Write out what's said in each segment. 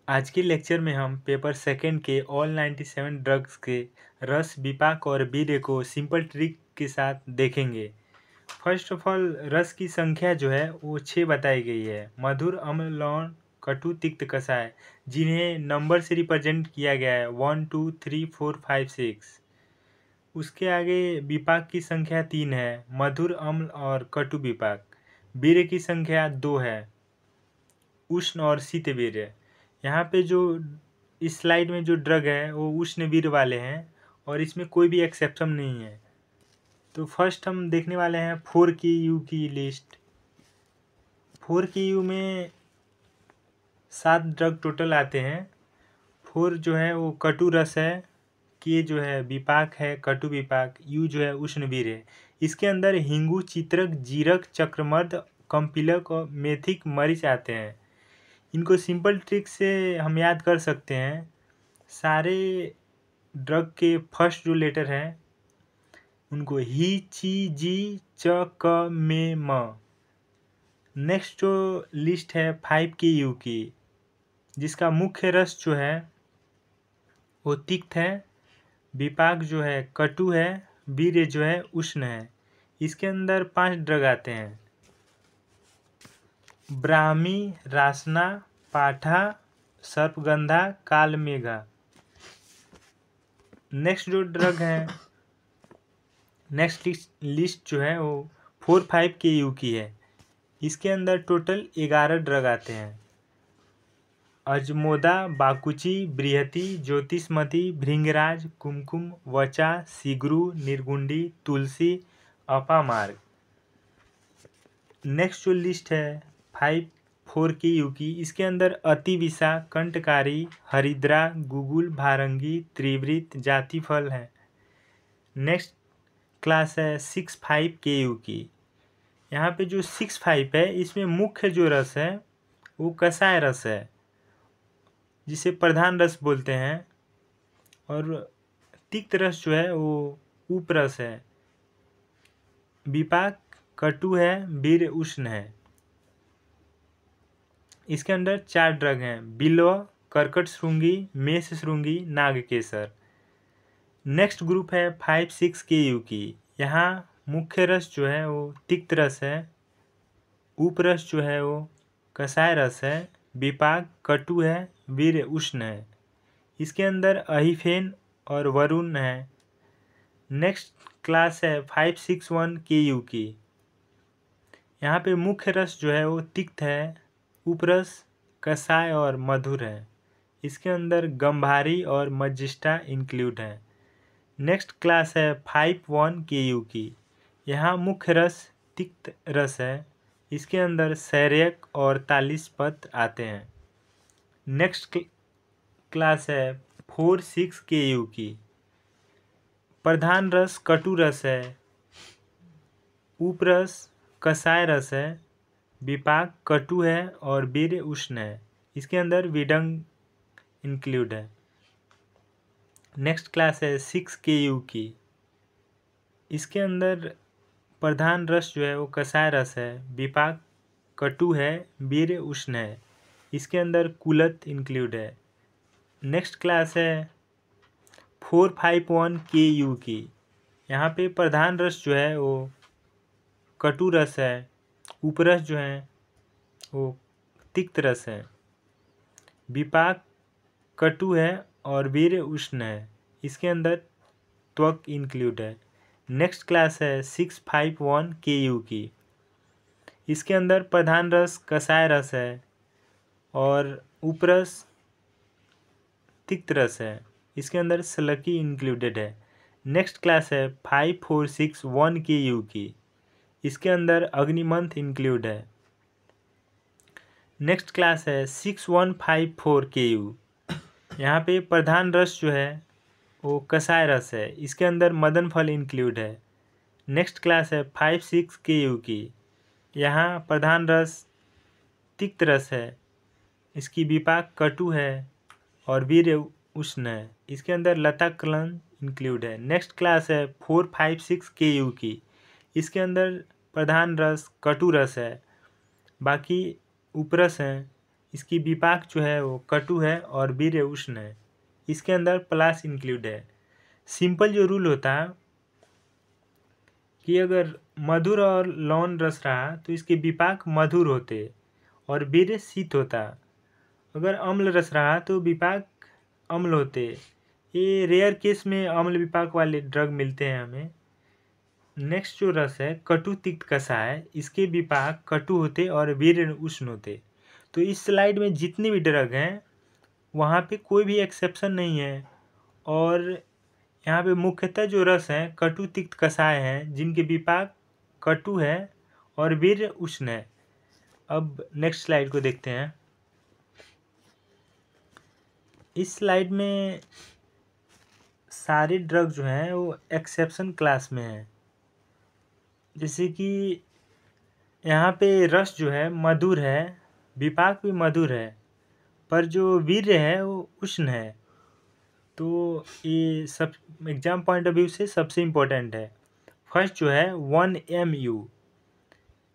आज के लेक्चर में हम पेपर सेकंड के ऑल 97 ड्रग्स के रस, विपाक और वीर्य को सिंपल ट्रिक के साथ देखेंगे। फर्स्ट ऑफ ऑल रस की संख्या जो है वो 6 बताई गई है। मधुर, अम्ल, लवण, कटु, तिक्त, कषाय, जिन्हें नंबर से रिप्रेजेंट किया गया है 1 2 3 4 5 6। उसके आगे विपाक की संख्या 3 है, मधुर, अम्ल और कटु विपाक। वीर्य की संख्या 2 है, उष्ण और शीत वीर्य। यहाँ पे जो इस स्लाइड में जो ड्रग है वो उष्ण वीर्य वाले हैं और इसमें कोई भी एक्सेप्शन नहीं है। तो फर्स्ट हम देखने वाले हैं 4 की यू की लिस्ट। 4 की यू में 7 ड्रग टोटल आते हैं। 4 जो है वो कटु रस है, के जो है विपाक है, कटु विपाक, यू जो है उष्ण वीर्य है। इसके अंदर हिंगू, चित्रक, जीरक, चक्रमर्द, कम्पिलक और मेथिक मरीच आते हैं। इनको सिंपल ट्रिक से हम याद कर सकते हैं। सारे ड्रग के फर्स्ट जो लेटर हैं उनको ही, ची, जी, च, क, मे, म। नेक्स्ट जो लिस्ट है 5 की यू की, जिसका मुख्य रस जो है वो तिक्त है, विपाक जो है कटु है, वीर्य जो है उष्ण है। इसके अंदर 5 ड्रग आते हैं, ब्राह्मी, रासना, पाठा, सर्पगंधा, कालमेघा। नेक्स्ट जो ड्रग है, नेक्स्ट लिस्ट जो है वो 4 5 के यू की है। इसके अंदर टोटल 11 ड्रग आते हैं, अजमोदा, बाकुची, बृहति, ज्योतिषमती, भृंगराज, कुमकुम, वचा, सिगरू, निर्गुंडी, तुलसी, अपामार्ग। नेक्स्ट जो लिस्ट है 5 4 की यू की, इसके अंदर अतिविषा, कंटकारी, हरिद्रा, गुगुल, भारंगी, त्रिवृत, जातिफल है। नेक्स्ट क्लास है 6 5 के यू की। यहाँ पे जो 6 5 है इसमें मुख्य जो रस है वो कषाय रस है, जिसे प्रधान रस बोलते हैं, और तिक्त रस जो है वो उपरस है। विपाक कटु है, वीर्य उष्ण है। इसके अंदर 4 ड्रग हैं, बिल्व, कर्कट श्रृंगी, मेष श्रृंगी, नागकेसर। नेक्स्ट ग्रुप है 5 6 के यू की। यहाँ मुख्य रस जो है वो तिक्त रस है, उपरस जो है वो कषाय रस है, विपाक कटु है, वीर्य उष्ण है। इसके अंदर अहिफेन और वरुण है। नेक्स्ट क्लास है 5 6 1 के यू की। यहाँ पे मुख्य रस जो है वो तिक्त है, उपरस कषाय और मधुर है। इसके अंदर गंभारी और मजिस्टा इंक्लूड है। नेक्स्ट क्लास है 5 1 के यू की। यहाँ मुख्य रस तिक्त रस है। इसके अंदर सैरयक और तालिस पत्र आते हैं। नेक्स्ट क्लास है 4 6 के यू की। प्रधान रस कटु रस है, उपरस कषाय रस है, विपाक कटु है और वीर्य उष्ण है। इसके अंदर विडंग इंक्लूड है। नेक्स्ट क्लास है 6 के यू की। इसके अंदर प्रधान रस जो है वो कषाय रस है, विपाक कटु है, वीर्य उष्ण है। इसके अंदर कुलत इंक्लूड है। नेक्स्ट क्लास है 4 5 1 के यू की। यहाँ पे प्रधान रस जो है वो कटु रस है, उपरस जो है वो तिक्त रस है, विपाक कटु है और वीर्य उष्ण है। इसके अंदर त्वक इंक्लूड है। नेक्स्ट क्लास है 6 5 1 के यू की। इसके अंदर प्रधान रस कषाय रस है और उपरस तिक्त रस है। इसके अंदर सलकी इंक्लूडेड है। नेक्स्ट क्लास है 5 4 6 1 के यू की। इसके अंदर अग्निमंथ इंक्लूड है। नेक्स्ट क्लास है 6 1 5 4 के यू। यहाँ पे प्रधान रस जो है वो कषाय रस है। इसके अंदर मदन फल इंक्लूड है। नेक्स्ट क्लास है 5 6 के यू की। यहाँ प्रधान रस तिक्त रस है, इसकी विपाक कटु है और वीर्य उष्ण है। इसके अंदर लता कलन इंक्लूड है। नेक्स्ट क्लास है 4 5 6 के यू की। इसके अंदर प्रधान रस कटु रस है, बाकी उपरस हैं। इसकी विपाक जो है वो कटु है और वीर्य उष्ण है। इसके अंदर प्लस इंक्लूड है। सिंपल जो रूल होता है कि अगर मधुर और लौन रस रहा तो इसके विपाक मधुर होते और वीर्य शीत होता। अगर अम्ल रस रहा तो विपाक अम्ल होते। ये रेयर केस में अम्ल विपाक वाले ड्रग मिलते हैं हमें। नेक्स्ट जो रस है कटु तिक्त कषाय, इसके विपाक कटु होते और वीर्य उष्ण होते। तो इस स्लाइड में जितने भी ड्रग हैं वहाँ पे कोई भी एक्सेप्शन नहीं है। और यहाँ पे मुख्यतः जो रस हैं कटु तिक्त कषाय हैं जिनके विपाक कटु है और वीर्य उष्ण है। अब नेक्स्ट स्लाइड को देखते हैं। इस स्लाइड में सारे ड्रग जो हैं वो एक्सेप्शन क्लास में हैं। जैसे कि यहाँ पे रस जो है मधुर है, विपाक भी मधुर है, पर जो वीर्य है वो उष्ण है। तो ये सब एग्जाम पॉइंट ऑफ व्यू से सबसे इम्पोर्टेंट है। फर्स्ट जो है 1 MU,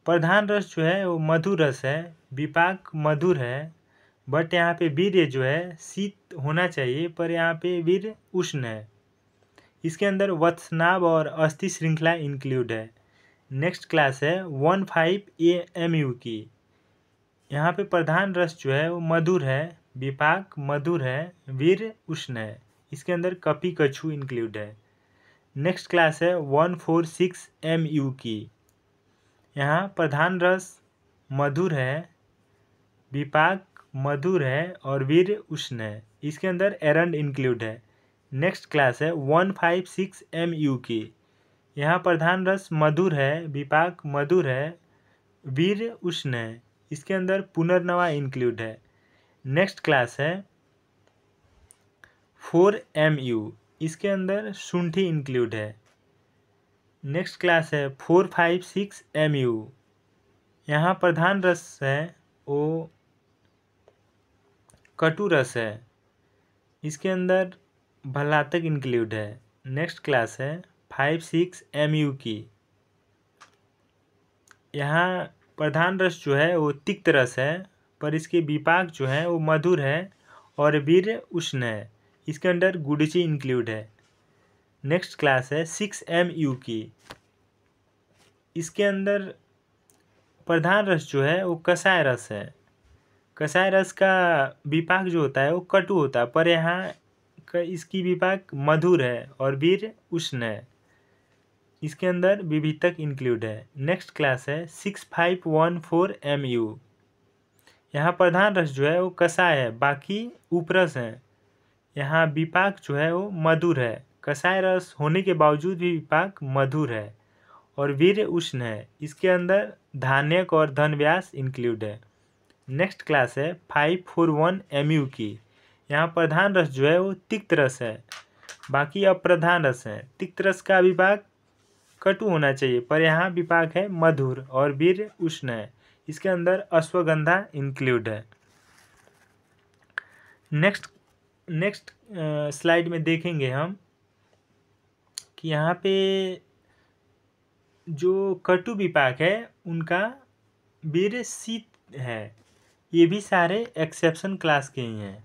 प्रधान रस जो है वो मधुर रस है, विपाक मधुर है, बट यहाँ पे वीर्य जो है शीत होना चाहिए, पर यहाँ पे वीर्य उष्ण है। इसके अंदर वत्सनाभ और अस्थि श्रृंखला इंक्लूड है। नेक्स्ट क्लास है 15 MU की। यहाँ पे प्रधान रस जो है वो मधुर है, विपाक मधुर है, वीर्य उष्ण है। इसके अंदर कपी कछु इंक्लूड है। नेक्स्ट क्लास है 146 MU की। यहाँ प्रधान रस मधुर है, विपाक मधुर है और वीर्य उष्ण है। इसके अंदर एरंड इंक्लूड है। नेक्स्ट क्लास है 156 MU की। यहाँ प्रधान रस मधुर है, विपाक मधुर है, वीर्य उष्ण है। इसके अंदर पुनर्नवा इंक्लूड है। नेक्स्ट क्लास है 4 MU, इसके अंदर शुंठी इंक्लूड है। नेक्स्ट क्लास है 456 MU। यहाँ प्रधान रस है वो कटु रस है, इसके अंदर भलातक इंक्लूड है। नेक्स्ट क्लास है 56 MU की। यहाँ प्रधान रस जो है वो तिक्त रस है, पर इसके विपाक जो है वो मधुर है और वीर्य उष्ण है। इसके अंदर गुडची इंक्लूड है। नेक्स्ट क्लास है 6 MU की। इसके अंदर प्रधान रस जो है वो कषाय रस है। कषाय रस का विपाक जो होता है वो कटु होता है, पर यहाँ इसकी विपाक मधुर है और वीर्य उष्ण है। इसके अंदर विभितक इंक्लूड है। नेक्स्ट क्लास है 6514 MU। यहाँ प्रधान रस जो है वो कषाय है, बाकी उपरस है। यहाँ विपाक जो है वो मधुर है, कषाय रस होने के बावजूद भी विपाक मधुर है और वीर्य उष्ण है। इसके अंदर धान्यक और धनव्यास इंक्लूड है। नेक्स्ट क्लास है 541 MU की। यहाँ प्रधान रस जो है वो तिक्त रस है, बाकी अप्रधान रस है। तिक्त रस का विपाक कटु होना चाहिए, पर यहाँ विपाक है मधुर और वीर्य उष्ण है। इसके अंदर अश्वगंधा इंक्लूड है। नेक्स्ट स्लाइड में देखेंगे हम कि यहाँ पे जो कटु विपाक है उनका वीर्य शीत है। ये भी सारे एक्सेप्शन क्लास के ही हैं।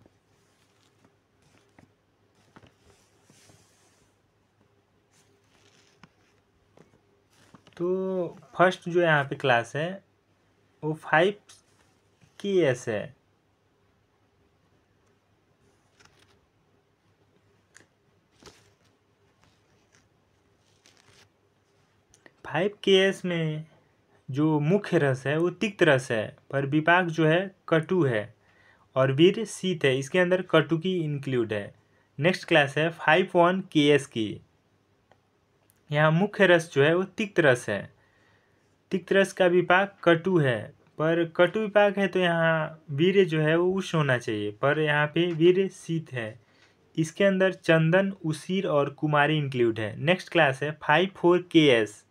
तो फर्स्ट जो यहाँ पे क्लास है वो 5KS है। 5KS में जो मुख्य रस है वो तिक्त रस है, पर विपाक जो है कटु है और वीर्य शीत है। इसके अंदर कटुकी इंक्लूड है। नेक्स्ट क्लास है 51KS की। यहाँ मुख्य रस जो है वो तिक्त रस है। तिक्त रस का विपाक कटु है, पर कटु विपाक है तो यहाँ वीर्य जो है वो उष्ण होना चाहिए, पर यहाँ पे वीर्य शीत है। इसके अंदर चंदन, उसीर और कुमारी इंक्लूड है। नेक्स्ट क्लास है 54KS।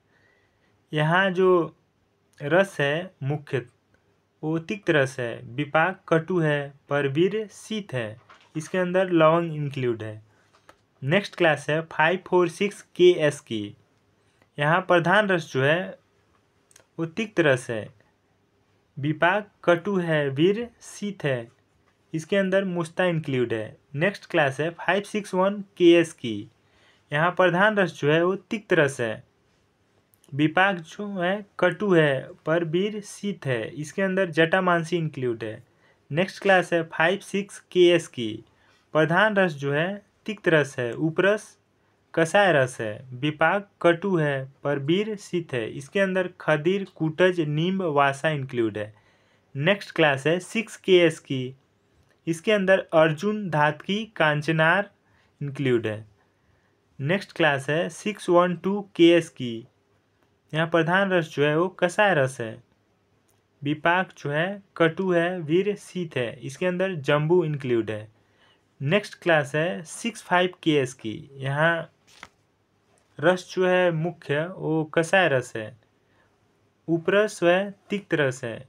यहाँ जो रस है मुख्य वो तिक्त रस है, विपाक कटु है, पर वीर्य शीत है। इसके अंदर लवंग इंक्लूड है। नेक्स्ट क्लास है 546KS की। यहाँ प्रधान रस जो है वो तिक्त रस है, विपाक कटु है, वीर शीत है, इसके अंदर मुस्ता इंक्लूड है। नेक्स्ट क्लास है 561 KS की। यहाँ प्रधान रस जो है वो तिक्त रस है। विपाक जो है कटु है पर वीर शीत है, इसके अंदर जटामांसी इंक्लूड है। नेक्स्ट क्लास है 56 KS की। प्रधान रस जो है तिक्त रस है, उपरस कसाय रस है। विपाक कटु है पर वीर शीत है, इसके अंदर खदीर कुटज नींब वासा इंक्लूड है। नेक्स्ट क्लास है 6 KS की। इसके अंदर अर्जुन धातकी कांचनार इंक्लूड है। नेक्स्ट क्लास है 612 KS की। यहाँ प्रधान रस जो है वो कसाय रस है। विपाक जो है कटु है, वीर शीत है, इसके अंदर जम्बू इंक्लूड है। नेक्स्ट क्लास है 65 KS की। यहाँ रस जो है मुख्य वो कसाय रस है, उपरस व तिक्त रस है।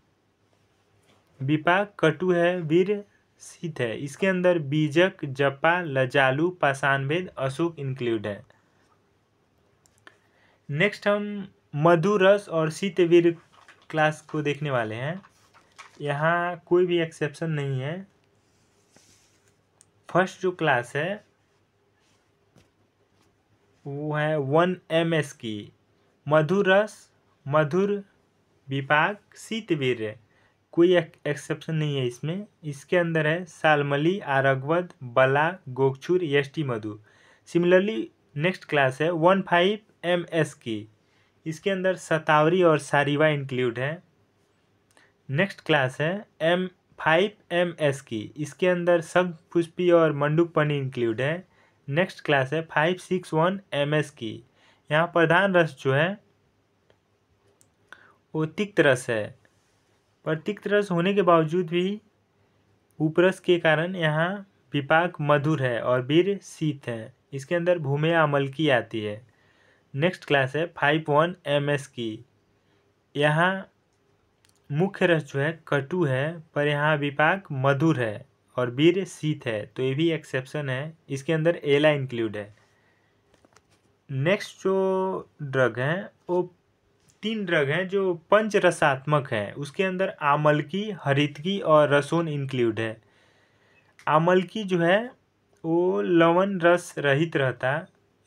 विपाक कटु है, वीर शीत है, इसके अंदर बीजक जपा लजालू पाषाणभेद अशोक इंक्लूड है। नेक्स्ट हम मधु रस और शीतवीर क्लास को देखने वाले हैं। यहाँ कोई भी एक्सेप्शन नहीं है। फर्स्ट जो क्लास है वो है 1 MS की। मधु रस, मधुर, विपाक, शीतवीर, कोई एक्सेप्शन नहीं है इसमें। इसके अंदर है सालमली, आरगवद, बला, गोक्षुर, यष्टि मधु। सिमिलरली नेक्स्ट क्लास है 15 MS की। इसके अंदर सतावरी और सारीवा इंक्लूड है। नेक्स्ट क्लास है 5 MS की। इसके अंदर शंख पुष्पी और मंडूकपनी इंक्लूड है। नेक्स्ट क्लास है 561 MS की। यहाँ प्रधान रस जो है वो तिक्त रस है, पर तिक्त रस होने के बावजूद भी उपरस के कारण यहाँ विपाक मधुर है और वीर शीत है, इसके अंदर भूमिया अमल की आती है। नेक्स्ट क्लास है 51 MS की। यहाँ मुख्य रस जो है कटु है, पर यहाँ विपाक मधुर है और वीर शीत है, तो ये भी एक्सेप्शन है, इसके अंदर एला इंक्लूड है। नेक्स्ट जो ड्रग हैं वो 3 ड्रग हैं जो पंच रसात्मक है। उसके अंदर आमलकी, हरितकी और रसोन इंक्लूड है। आमलकी जो है वो लवण रस रहित रहता।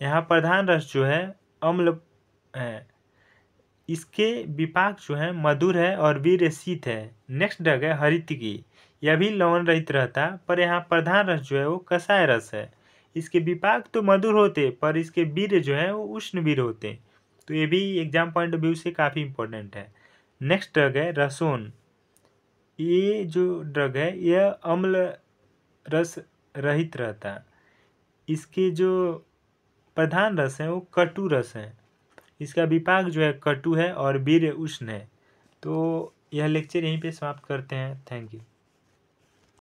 यहाँ प्रधान रस जो है अम्ल है, इसके विपाक जो है मधुर है और वीर शीत है। नेक्स्ट ड्रग है हरितकी। यह भी लवण रहित रहता, पर यहाँ प्रधान रस जो है वो कसाय रस है। इसके विपाक तो मधुर होते, पर इसके वीर जो है वो उष्ण वीर होते, तो ये भी एग्जाम पॉइंट ऑफ व्यू से काफ़ी इंपॉर्टेंट है। नेक्स्ट ड्रग है रसोन। ये जो ड्रग है यह अम्ल रस रहित रहता। इसके जो प्रधान रस है वो कटु रस है। इसका विपाक जो है कटु है और वीर उष्ण है। तो यह लेक्चर यहीं पे समाप्त करते हैं। Thank you.